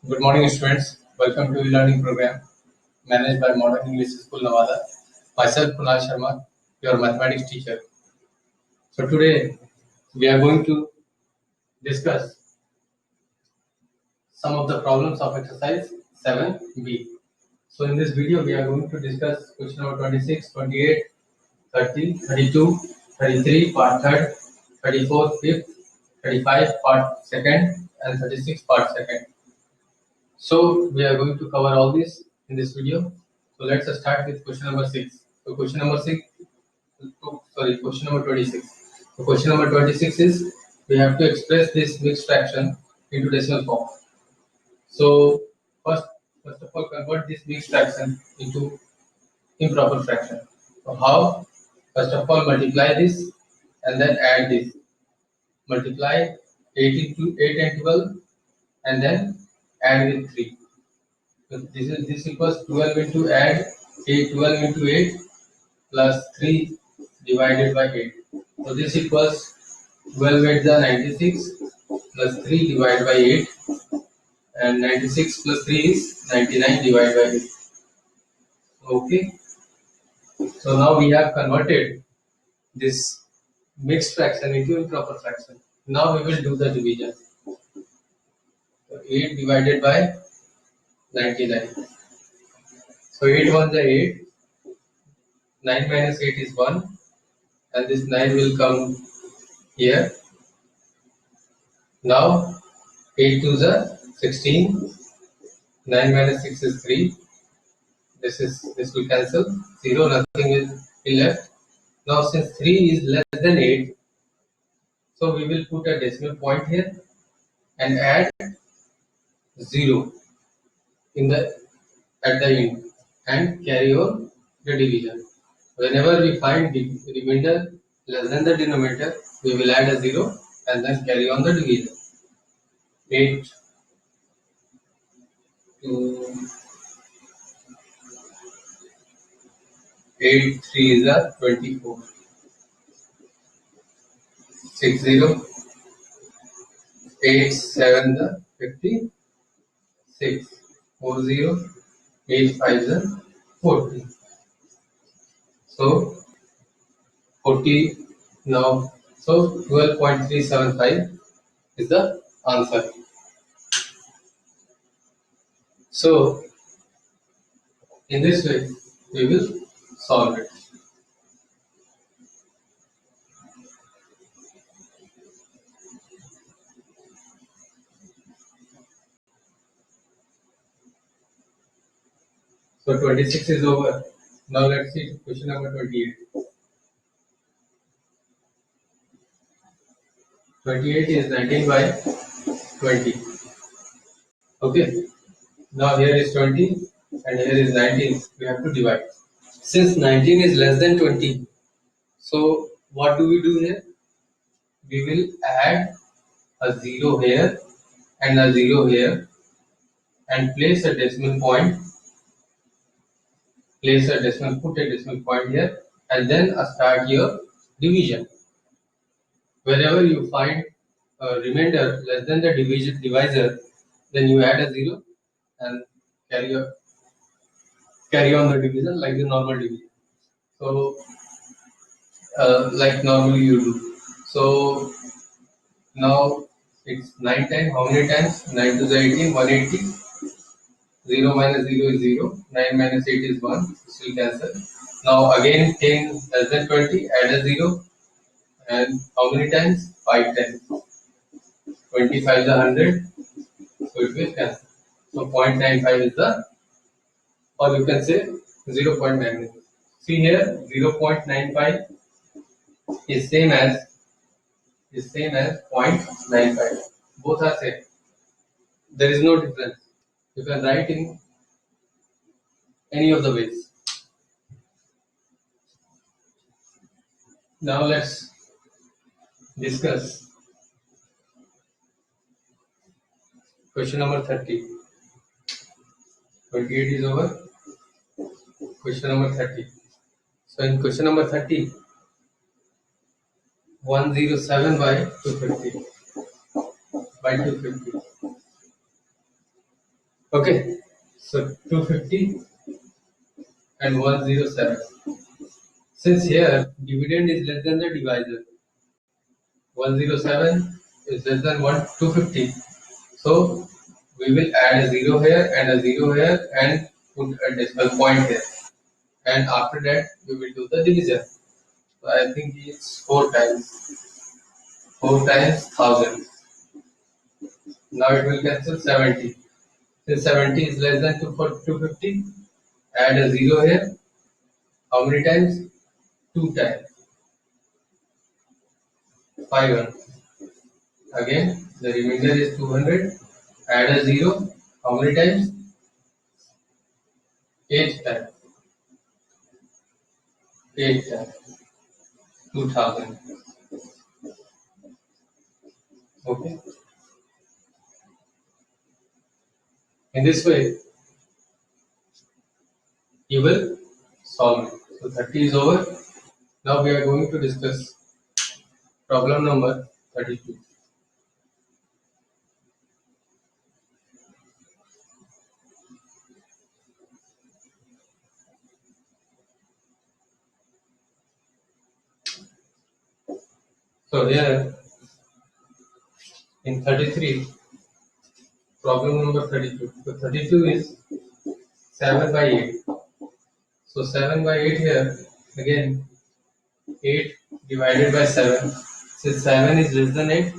Good morning, students. Welcome to e-learning program managed by Modern English School, Nevada. Myself, Kunal Sharma, your mathematics teacher. So today we are going to discuss some of the problems of exercise 7b. So in this video, we are going to discuss question number 26, 28, 30, 32, 33, part 3rd, 34, 5th, 35, part 2nd, and 36, part 2nd. So we are going to cover all this in this video. So let's start with question number 6. So question number 26. So question number 26 is we have to express this mixed fraction into decimal form. So first of all, convert this mixed fraction into improper fraction. So how? First of all, multiply this and then add this. Multiply 8 into 8 and 12 and then add with 3. So this equals 12 into add 8, 12 into 8 plus 3 divided by 8. So this equals 12 8 is 96 plus 3 divided by 8, and 96 plus 3 is 99 divided by 8. Okay. So now we have converted this mixed fraction into improper fraction. Now we will do the division. So 8 divided by 99. So 8 1 is 8. 9 minus 8 is 1. And this 9 will come here. Now 8 2 is 16. 9 minus 6 is 3. This will cancel. 0, nothing will be left. Now since 3 is less than 8, so we will put a decimal point here and add 0 in the at the end and carry on the division. Whenever we find the remainder less than the denominator, we will add a 0 and then carry on the division. 8 to 8 3 is 24. 6 0. 8 7 is 56. 4 0. 8 5 is 40. So 40 now. So 12.375 is the answer. So in this way we will solve it. So 26 is over. Now let's see question number 28. 28 is 19 by 20. Okay. Now here is 20 and here is 19. We have to divide. Since 19 is less than 20, so what do we do here? We will add a 0 here and a 0 here and place a decimal point. Put a decimal point here and then start your division. Wherever you find a remainder less than the divisor, then you add a 0 and carry on the division like the normal division. So like normally you do. So now it's 9 times. How many times? 9 to the 18, 180. 0 minus 0 is 0. 9 minus 8 is 1. Still cancel. Now again 10 less than 20. Add a 0. And how many times? 5 times. 25 is 100. So it will cancel. So 0.95 is the, or you can say 0.95. See here 0.95 is same as 0.95. Both are same. There is no difference. You can write in any of the ways. Now let's discuss question number 30. 28 is over. Question number 30. So in question number 30, 107 by 250. Okay, so 250 and 107. Since here dividend is less than the divisor, 107 is less than 250. So we will add a 0 here and a 0 here and put a decimal point here. And after that we will do the division. So I think it's 4 times. 4 times 1000. Now it will cancel 70. Since 70 is less than 250, add a 0 here. How many times? 2 times. 500. Again, the remainder is 200. Add a 0. How many times? 8 times. 8 times. 2000. Okay. In this way, you will solve it. So 30 is over. Now we are going to discuss problem number 32. So here in 33, problem number 32. So 32 is 7 by 8. So 7 by 8 here, again 8 divided by 7. Since 7 is less than 8,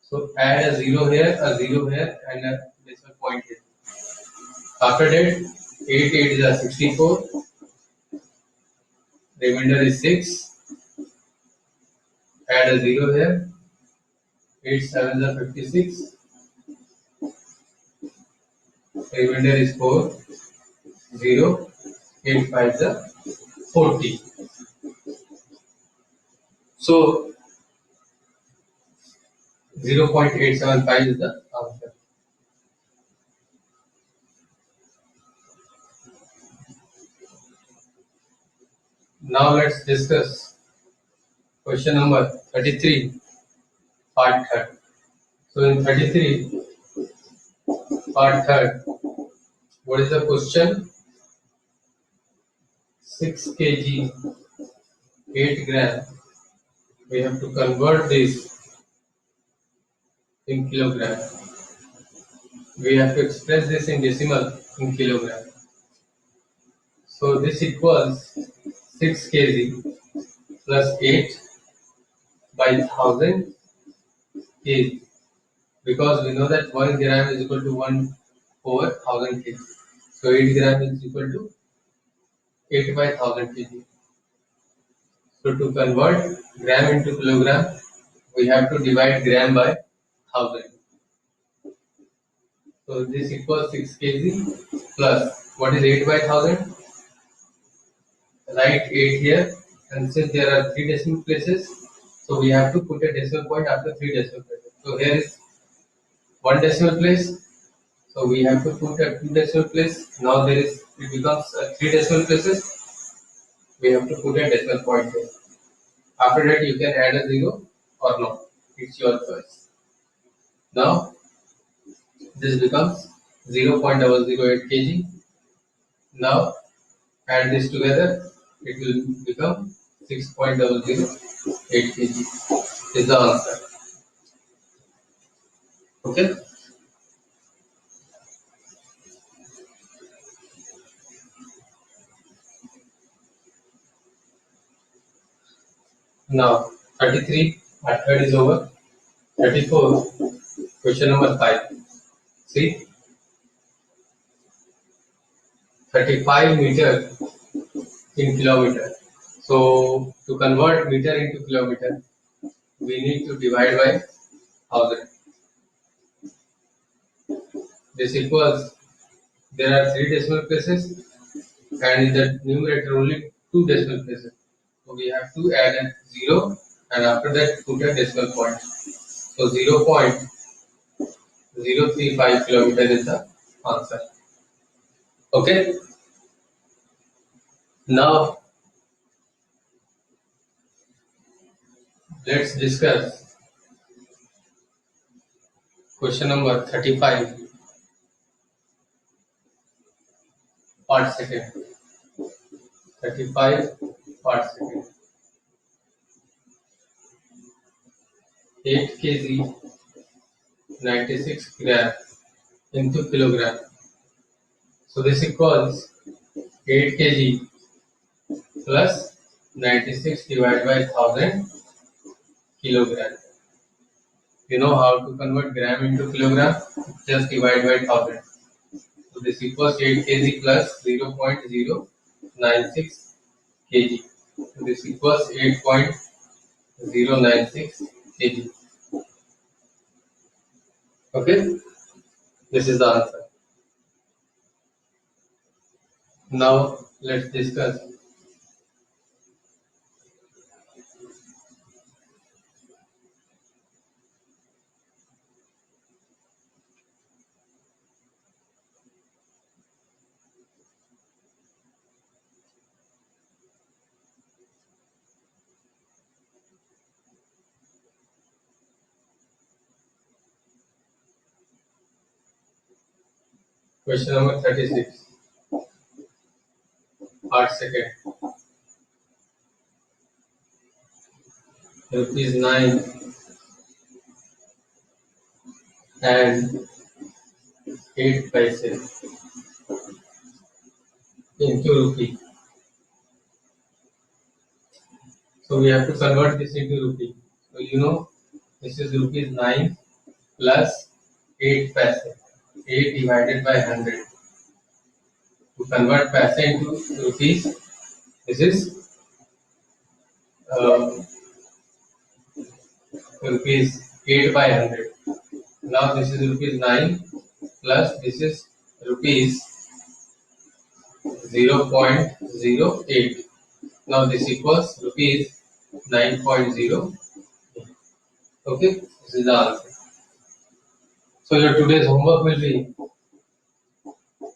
so add a 0 here, a 0 here, and a decimal point here. After that, 8 is a 64, remainder is 6, add a 0 here, 8 7 is 56, remainder is 4, 0, 8 5 is 40. So 0.875 is the answer. Now let's discuss question number 33, part 3rd. So in 33, part 3rd, what is the question? 6 kg, 8 gram. We have to convert this in kilogram. We have to express this in decimal in kilogram. So this equals 6 kg plus 8 by 1000 kg, because we know that 1 gram is equal to 1 over 1000 kg. So 8 gram is equal to 8 by 1000 kg. So to convert gram into kilogram, we have to divide gram by 1000. So this equals 6 kg plus, what is 8 by 1000? Write 8 here, and since there are 3 decimal places, so we have to put a decimal point after 3 decimal places. So here is 1 decimal place, so we have to put a 2 decimal place. Now it becomes 3 decimal places, we have to put a decimal point here. After that you can add a 0 or no, it's your choice. Now this becomes 0.008 kg. Now add this together, it will become 6.008 kg is the answer. Okay. Now 33, our third is over. 34, question number 5. See, 35 meter in kilometer. So to convert meter into kilometer, we need to divide by 1000. This equals, there are 3 decimal places and in the numerator only 2 decimal places. So we have to add a 0 and after that put a decimal point. So 0.035 kilometer is the answer. Okay. Now let's discuss question number 35. part second, 35 part second, 8 kg 96 gram into kilogram. So this equals 8 kg plus 96 divided by 1000 kilogram. You know how to convert gram into kilogram? Just divide by 1000. So this equals 8 kg plus 0.096 kg. So this equals 8.096 kg. Okay, this is the answer. Now let's discuss. Question number 36. Part second. Rupees 9 and 8 paise into rupee. So we have to convert this into rupee. So you know this is rupees 9 plus 8 paise. 8 divided by 100. To convert paise into rupees, this is uh, rupees 8 by 100. Now this is rupees 9 plus this is rupees 0.08. Now this equals rupees 9.0. Okay, this is the answer. So your today's homework will be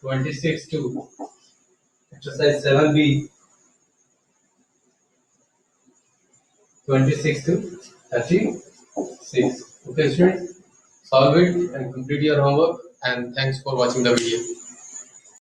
26 to exercise 7B, 26 to 36. Okay, students, solve it and complete your homework. And thanks for watching the video.